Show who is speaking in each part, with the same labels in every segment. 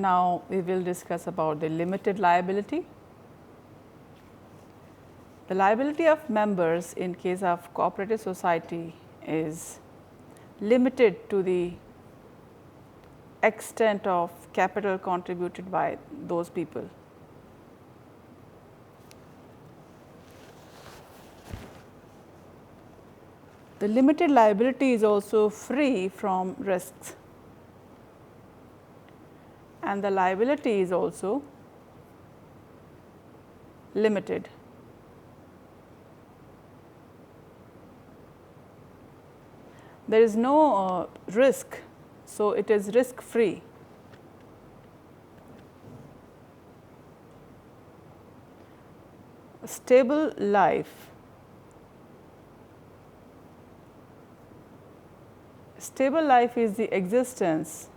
Speaker 1: Now we will discuss about the limited liability. The liability of members in case of cooperative society is limited to the extent of capital contributed by those people. The limited liability is also free from risks, and the liability is also limited. There is no risk, so it is risk free. Stable life. Stable life is the existence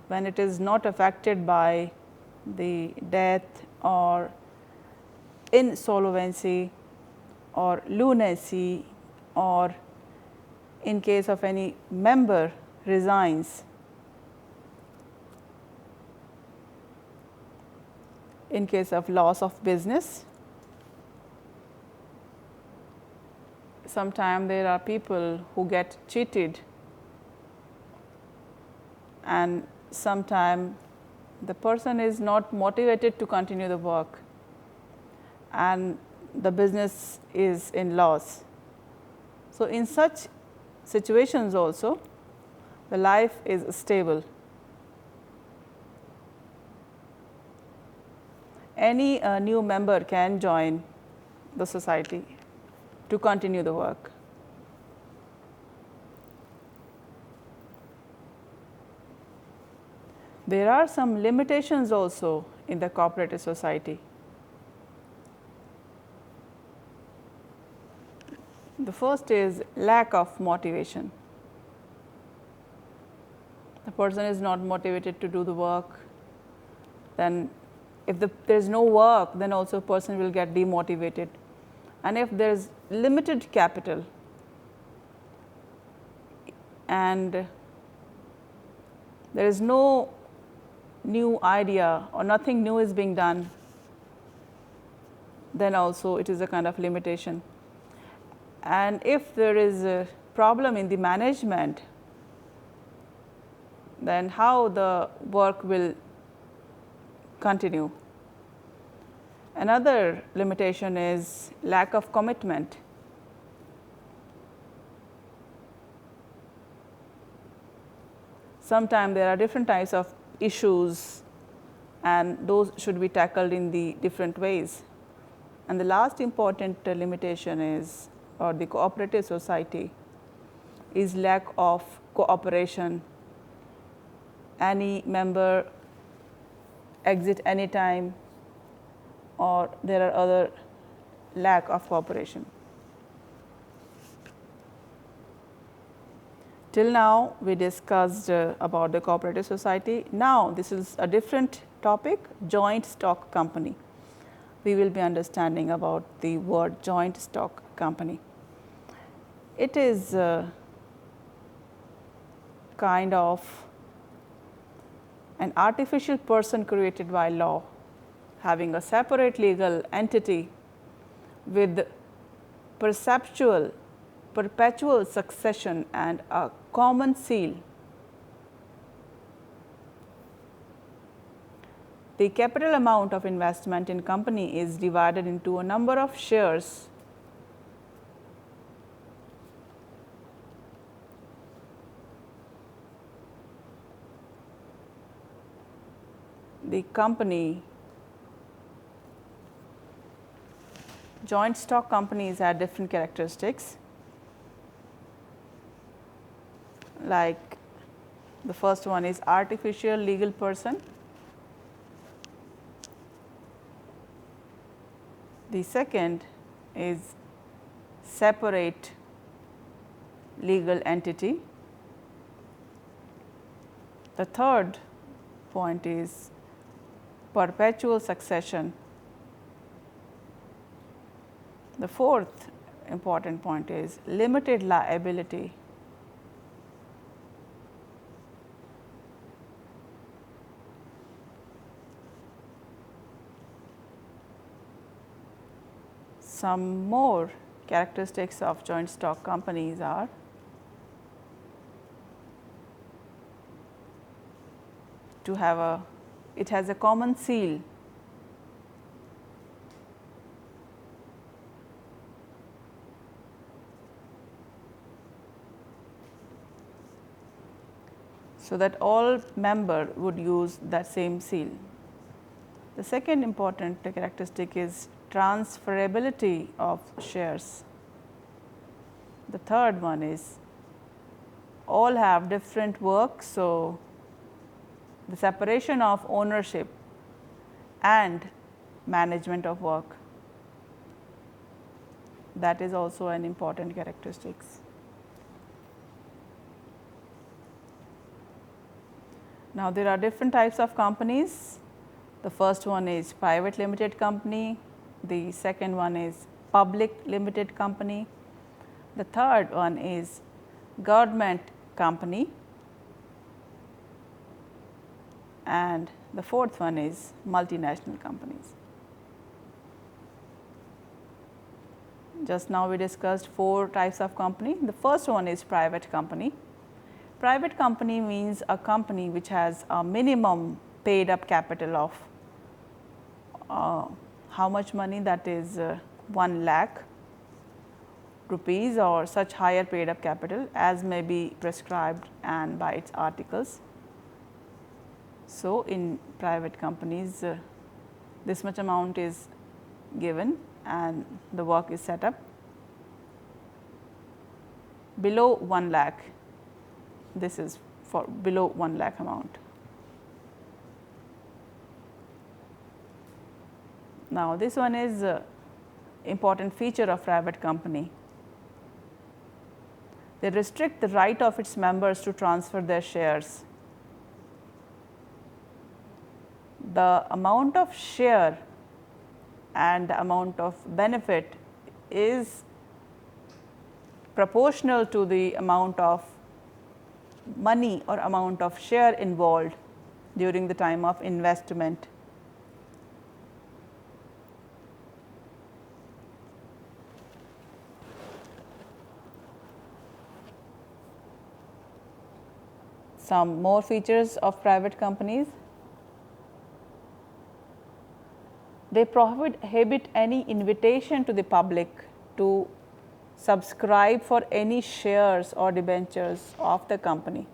Speaker 1: when it is not affected by the death or insolvency or lunacy, or in case of any member resigns, in case of loss of business. Sometimes there are people who get cheated, and sometimes the person is not motivated to continue the work and the business is in loss. So, in such situations also the life is stable. Any new member can join the society to continue the work. There are some limitations also in the cooperative society. The first is lack of motivation. The person is not motivated to do the work. Then if there is no work, then also a person will get demotivated. And if there is limited capital and there is no new idea or nothing new is being done, then also it is a kind of limitation. And if there is a problem in the management, then how the work will continue. Another limitation is lack of commitment. Sometimes there are different types of issues, and those should be tackled in the different ways. And the last important limitation is, or the cooperative society, is lack of cooperation. Any member exit anytime, or there are other lack of cooperation. Till now we discussed about the cooperative society. Now this is a different topic, joint stock company. We will be understanding about the word joint stock company. It is kind of an artificial person created by law, having a separate legal entity with perpetual succession and a common seal. The capital amount of investment in company is divided into a number of shares. The company, joint stock companies have different characteristics. Like the first one is artificial legal person. The second is separate legal entity. The third point is perpetual succession. The fourth important point is limited liability. some more characteristics of joint stock companies are to have it has a common seal. So that all member would use that same seal. The second important characteristic is transferability of shares. The third one is all have different work, so the separation of ownership and management of work, that is also an important characteristics. Now, there are different types of companies. The first one is private limited company, the second one is public limited company, the third one is government company, and the fourth one is multinational companies. Just now we discussed 4 types of company. The first one is private company. Private company means a company which has a minimum paid up capital of how much money, that is 1 lakh rupees or such higher paid up capital as may be prescribed and by its articles. So, in private companies this much amount is given and the work is set up. Below 1 lakh, this is for below 1 lakh amount. Now, this one is important feature of private company. They restrict the right of its members to transfer their shares. The amount of share and the amount of benefit is proportional to the amount of money or amount of share involved during the time of investment. Some more features of private companies. They prohibit any invitation to the public to subscribe for any shares or debentures of the company.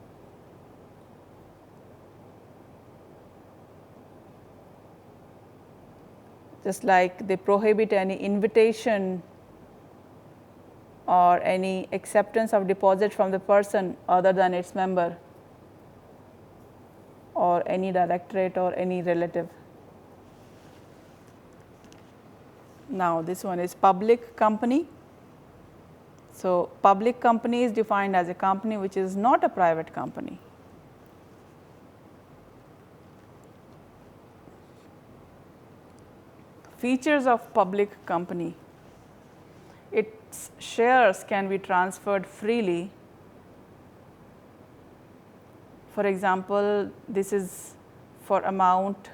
Speaker 1: Just like they prohibit any invitation or any acceptance of deposit from the person other than its member or any directorate or any relative. Now, this one is public company. So, public company is defined as a company which is not a private company. Features of public company: its shares can be transferred freely. For example, this is for amount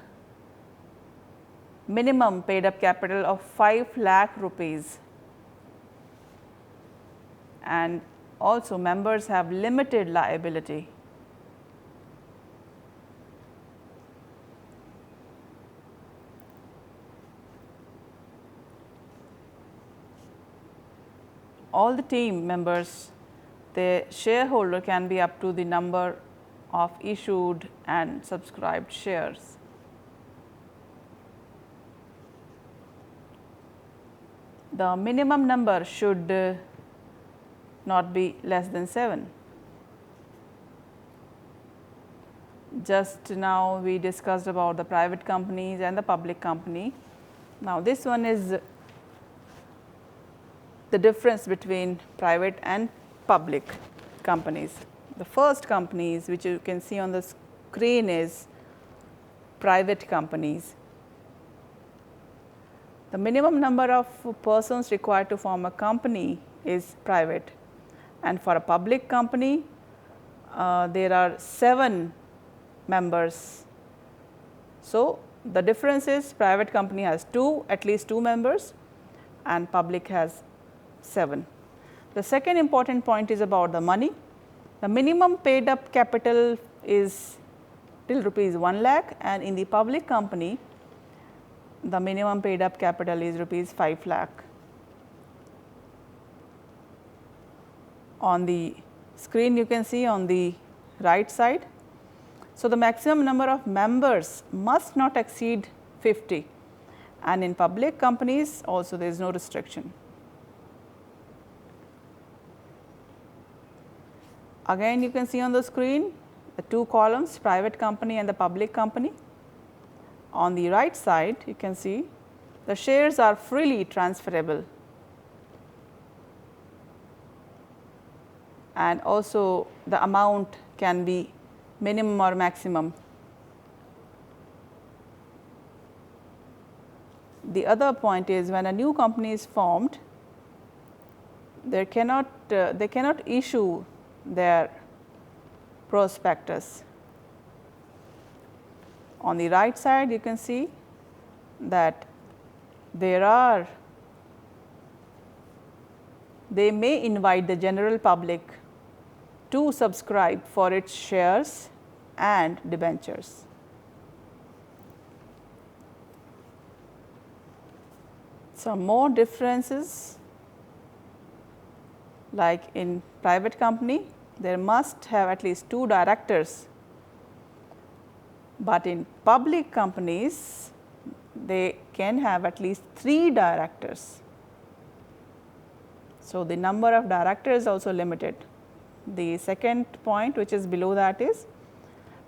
Speaker 1: minimum paid up capital of 5 lakh rupees, and also members have limited liability. All the team members, the shareholder can be up to the number of issued and subscribed shares. The minimum number should not be less than 7. Just now we discussed about the private companies and the public company. Now, this one is the difference between private and public companies. The first companies which you can see on the screen is private companies. The minimum number of persons required to form a company is private, and for a public company there are 7 members. So, the difference is private company has at least 2 members, and public has 7. The second important point is about the money. The minimum paid up capital is till rupees 1 lakh, and in the public company the minimum paid up capital is rupees 5 lakh. On the screen you can see on the right side. So, the maximum number of members must not exceed 50, and in public companies also there is no restriction. Again you can see on the screen the two columns, private company and the public company. On the right side you can see the shares are freely transferable, and also the amount can be minimum or maximum. The other point is, when a new company is formed, they cannot issue their prospectus. On the right side you can see that they may invite the general public to subscribe for its shares and debentures. Some more differences, like in private company there must have at least 2 directors, but in public companies they can have at least 3 directors. So, the number of directors is also limited. The second point, which is below that, is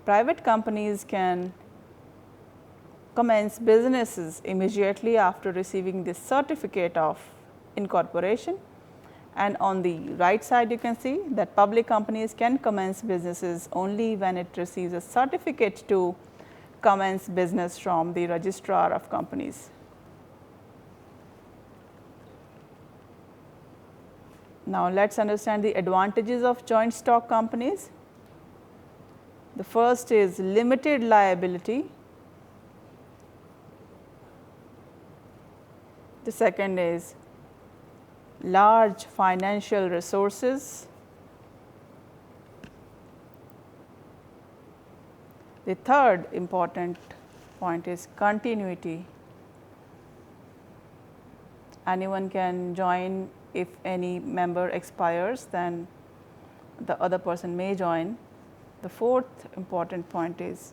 Speaker 1: private companies can commence businesses immediately after receiving the certificate of incorporation, and on the right side you can see that public companies can commence businesses only when it receives a certificate to commence business from the registrar of companies. Now, let us understand the advantages of joint stock companies. The first is limited liability. The second is large financial resources. The third important point is continuity. Anyone can join. If any member expires, then the other person may join. The fourth important point is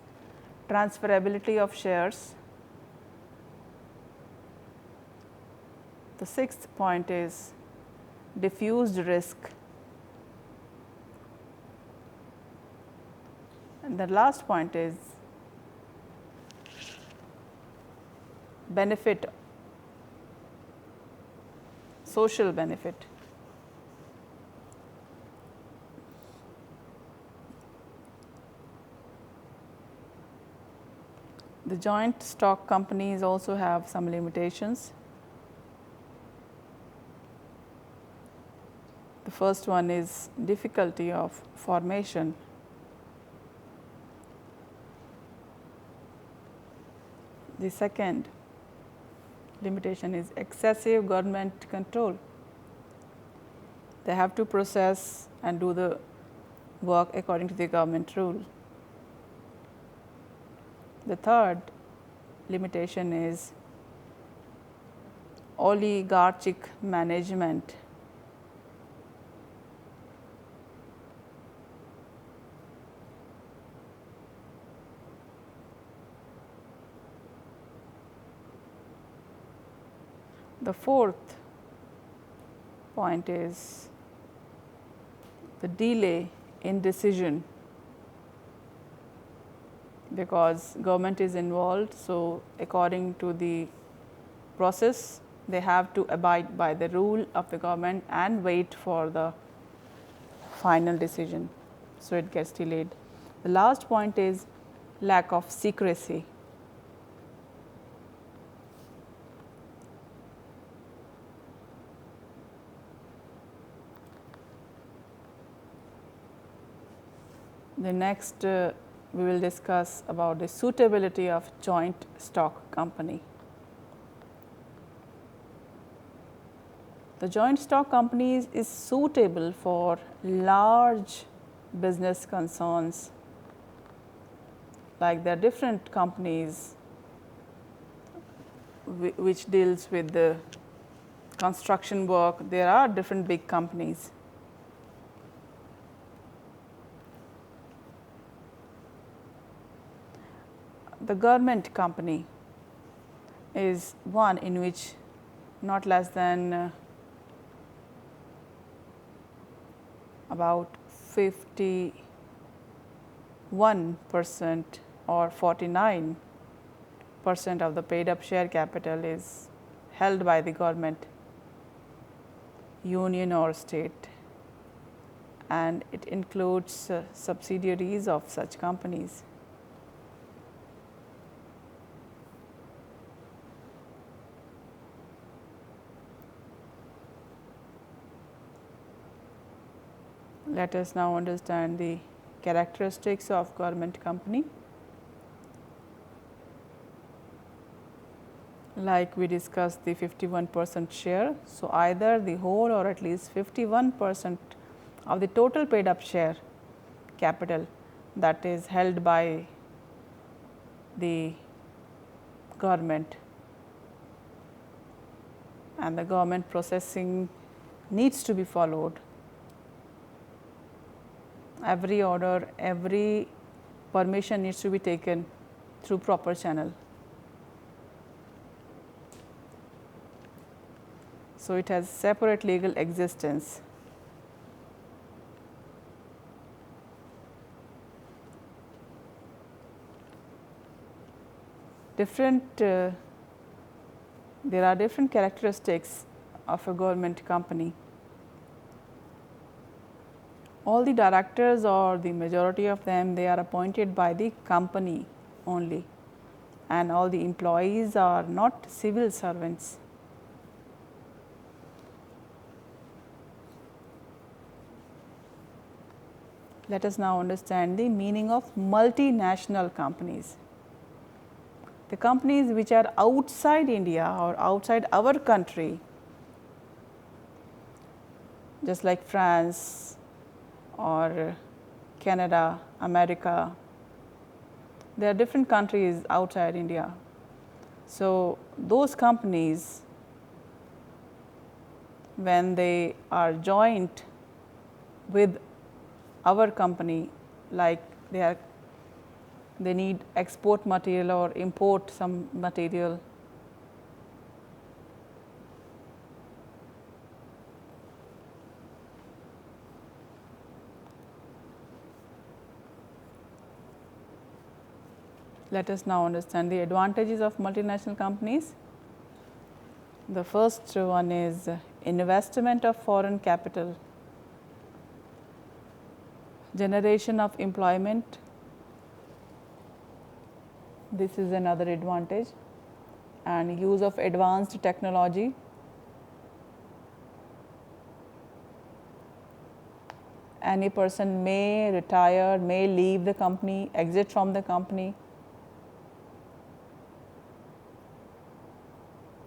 Speaker 1: transferability of shares. The sixth point is diffused risk. And the last point is benefit, social benefit. The joint stock companies also have some limitations. The first one is difficulty of formation. The second limitation is excessive government control. They have to process and do the work according to the government rule. The third limitation is oligarchic management. The fourth point is the delay in decision, because government is involved. So, according to the process, they have to abide by the rule of the government and wait for the final decision. So, it gets delayed. The last point is lack of secrecy. The next we will discuss about the suitability of joint stock company. The joint stock companies is suitable for large business concerns. Like there are different companies which deals with the construction work. There are different big companies. The government company is one in which not less than about 51% or 49% of the paid up share capital is held by the government, union or state, and it includes subsidiaries of such companies. Let us now understand the characteristics of government company. Like we discussed the 51% share. So, either the whole or at least 51% of the total paid up share capital that is held by the government, and the government processing needs to be followed. Every order, every permission needs to be taken through proper channel. So, it has separate legal existence. There are different characteristics of a government company. All the directors or the majority of them, they are appointed by the company only, and all the employees are not civil servants. Let us now understand the meaning of multinational companies. The companies which are outside India or outside our country, just like France or Canada, America, there are different countries outside India. So, those companies, when they are joint with our company, like they need export material or import some material, let us now understand the advantages of multinational companies. The first one is investment of foreign capital, generation of employment. This is another advantage, and use of advanced technology. Any person may retire, may leave the company, exit from the company,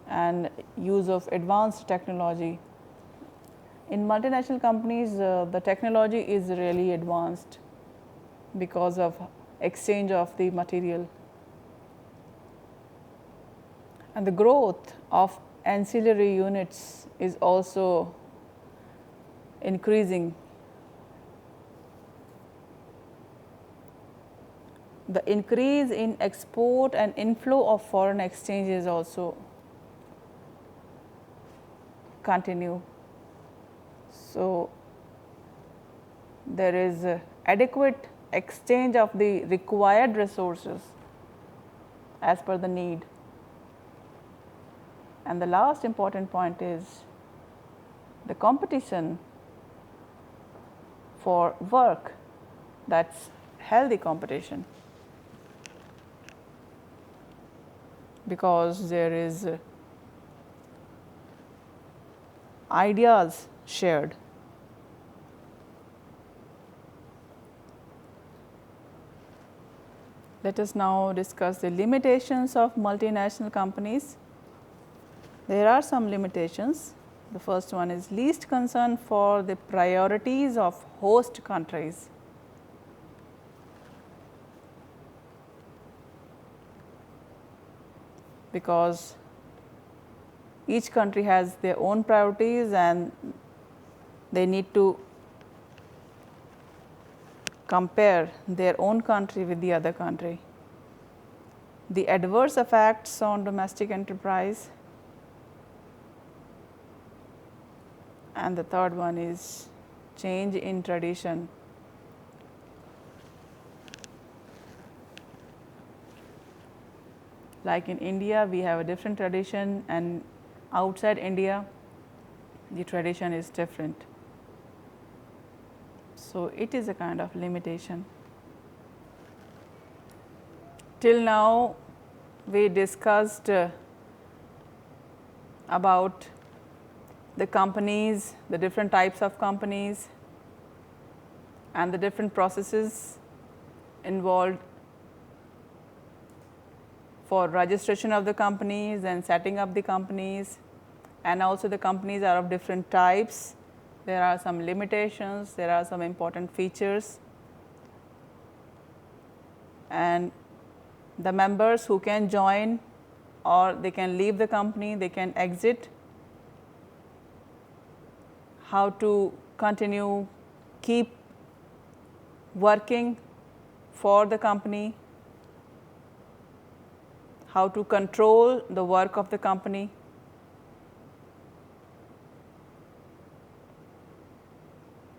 Speaker 1: and use of advanced technology. In multinational companies, the technology is really advanced because of exchange of the material. And the growth of ancillary units is also increasing. The increase in export and inflow of foreign exchange is also continue. So, there is adequate exchange of the required resources as per the need. And the last important point is the competition for work, that's healthy competition, because there is ideas shared. Let us now discuss the limitations of multinational companies. There are some limitations. The first one is least concern for the priorities of host countries. Because each country has their own priorities and they need to compare their own country with the other country. The adverse effects on domestic enterprise. And the third one is change in tradition. Like in India, we have a different tradition, and outside India, the tradition is different. So it is a kind of limitation. Till now, we discussed about the companies, the different types of companies, and the different processes involved for registration of the companies and setting up the companies, and also the companies are of different types. There are some limitations, there are some important features, and the members who can join or they can leave the company, they can exit, how to continue, keep working for the company, how to control the work of the company.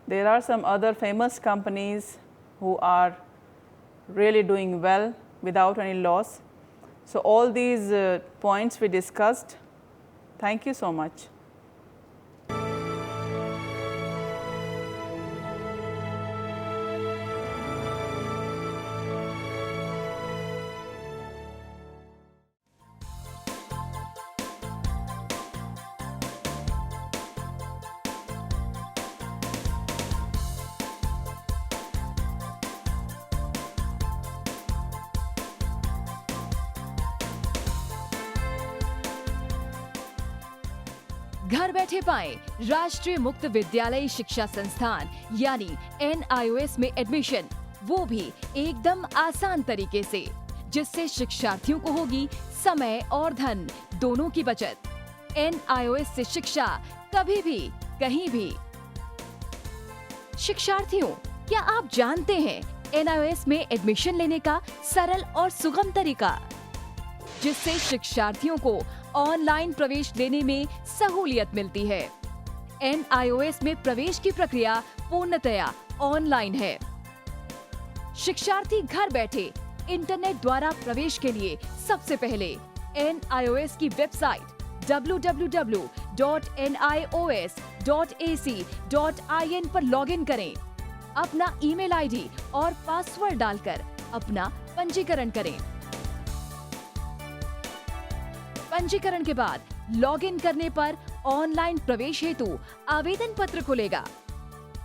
Speaker 1: There are some other famous companies who are really doing well without any loss. So all these points we discussed. Thank you so much.
Speaker 2: घर बैठे पाएं राष्ट्रीय मुक्त विद्यालय शिक्षा संस्थान यानी NIOS में एडमिशन, वो भी एकदम आसान तरीके से, जिससे शिक्षार्थियों को होगी समय और धन दोनों की बचत। NIOS से शिक्षा कभी भी कहीं भी। शिक्षार्थियों, क्या आप जानते हैं NIOS में एडमिशन लेने का सरल और सुगम तरीका, जिससे शिक्षार्थियों को ऑनलाइन प्रवेश लेने में सहूलियत मिलती है। NIOS में प्रवेश की प्रक्रिया पूर्णतया ऑनलाइन है। शिक्षार्थी घर बैठे इंटरनेट द्वारा प्रवेश के लिए सबसे पहले NIOS की वेबसाइट www.nios.ac.in पर लॉगिन करें। अपना ईमेल आईडी और पासवर्ड डालकर अपना पंजीकरण करें। पंजीकरण के बाद लॉगिन करने पर ऑनलाइन प्रवेश हेतु आवेदन पत्र खुलेगा।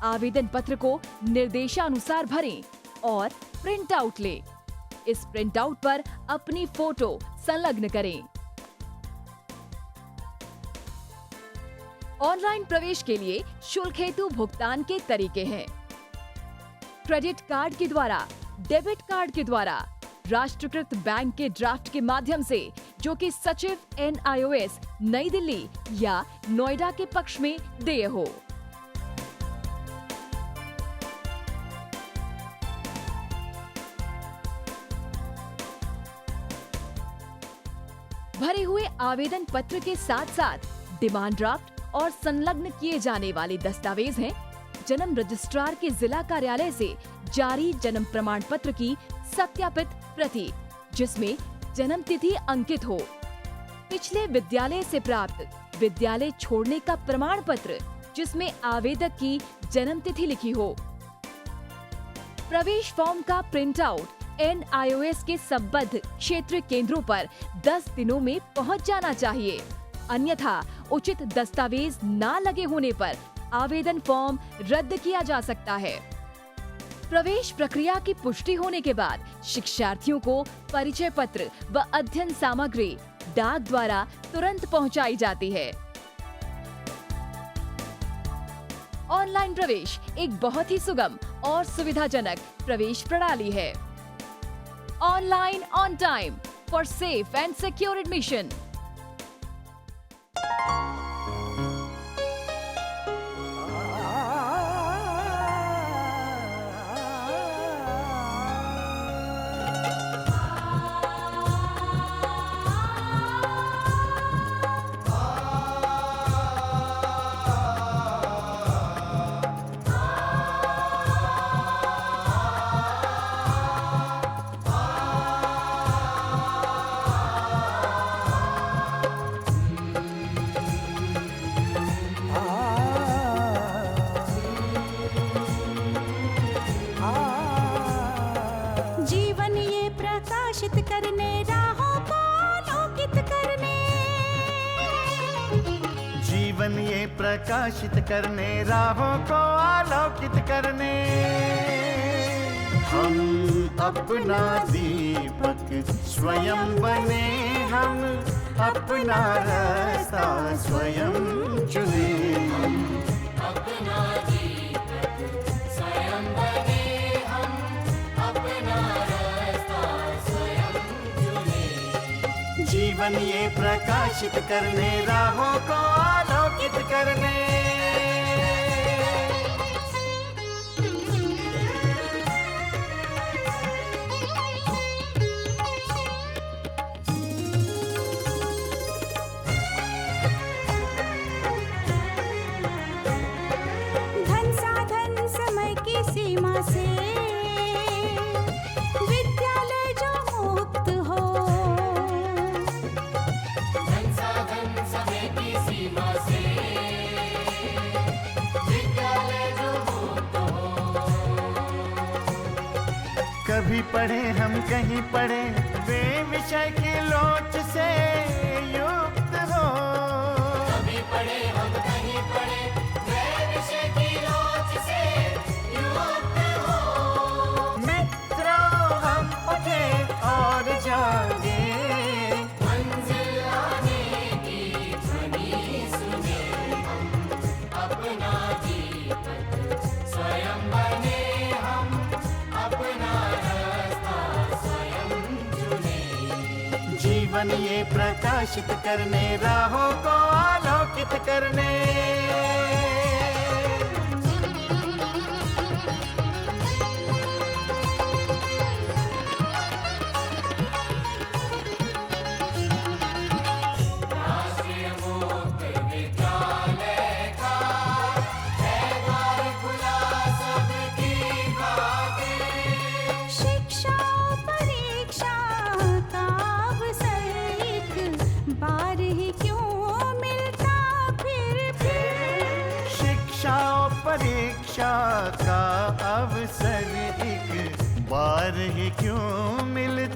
Speaker 2: आवेदन पत्र को निर्देशानुसार भरें और प्रिंट आउट लें। इस प्रिंट आउट पर अपनी फोटो संलग्न करें। ऑनलाइन प्रवेश के लिए शुल्क हेतु भुगतान के तरीके हैं: क्रेडिट कार्ड के द्वारा, डेबिट कार्ड के द्वारा, राष्ट्रीयकृत बैंक के ड्राफ्ट के माध्यम से, जो कि सचिव NIOS नई दिल्ली या नोएडा के पक्ष में देय हो। भरे हुए आवेदन पत्र के साथ साथ डिमांड ड्राफ्ट और संलग्न किए जाने वाले दस्तावेज हैं: जन्म रजिस्ट्रार के जिला कार्यालय से जारी जन्म प्रमाण पत्र की सत्यापित प्रति, जिसमें जन्म तिथि अंकित हो, पिछले विद्यालय से प्राप्त विद्यालय छोड़ने का प्रमाण पत्र, जिसमें आवेदक की जन्म तिथि लिखी हो। प्रवेश फॉर्म का प्रिंट आउट NIOS के संबद्ध क्षेत्रीय केंद्रों पर 10 दिनों में पहुंच जाना चाहिए, अन्यथा उचित दस्तावेज न लगे होने पर आवेदन फॉर्म रद्द किया जा सकता है। प्रवेश प्रक्रिया की पुष्टि होने के बाद शिक्षार्थियों को परिचय पत्र व अध्ययन सामग्री डाक द्वारा तुरंत पहुंचाई जाती है। ऑनलाइन प्रवेश एक बहुत ही सुगम और सुविधाजनक प्रवेश प्रणाली है। Online on time for safe and secure admission.
Speaker 3: जीवन ये प्रकाशित करने, राहों को आलोकित करने।
Speaker 4: जीवन ये प्रकाशित करने, राहों को आलोकित करने। हम अपना दीपक स्वयं बने, हम अपना रास्ता स्वयं चुने।
Speaker 5: अपना दीपक स्वयं बने, हम अपना रास्ता स्वयं चुने।
Speaker 4: जीवन ये प्रकाशित करने, राहों को आलोकित करने।
Speaker 3: धन साधन समय की सीमा से विद्यालय जो मुक्त हो।
Speaker 5: धन साधन समय की सीमा से विद्यालय जो मुक्त हो।
Speaker 4: कभी पढ़े हम कहीं पढ़े, वे विषय की लोच से युक्त हो।
Speaker 5: कभी पढ़े हम कहीं पढ़े, वे विषय की लोच से युक्त हो।
Speaker 4: मित्रों हम उठे और जागे,
Speaker 5: मंजिल आने की ध्वनि सुने। हम अपना दीपक स्वयं बने, हम अपना रास्ता स्वयं चुने।
Speaker 4: जीवन ये प्रकाशित करने, राहों को आलोकित करने।
Speaker 5: राष्ट्रीय मुक्त विद्यालय का है द्वार खुला सबकी खातिर।
Speaker 3: शिक्षा परीक्षा का अवसर एक बार ही क्यों मिलता फिर।
Speaker 4: शिक्षा और परीक्षा का अवसर एक बार ही क्यों मिलता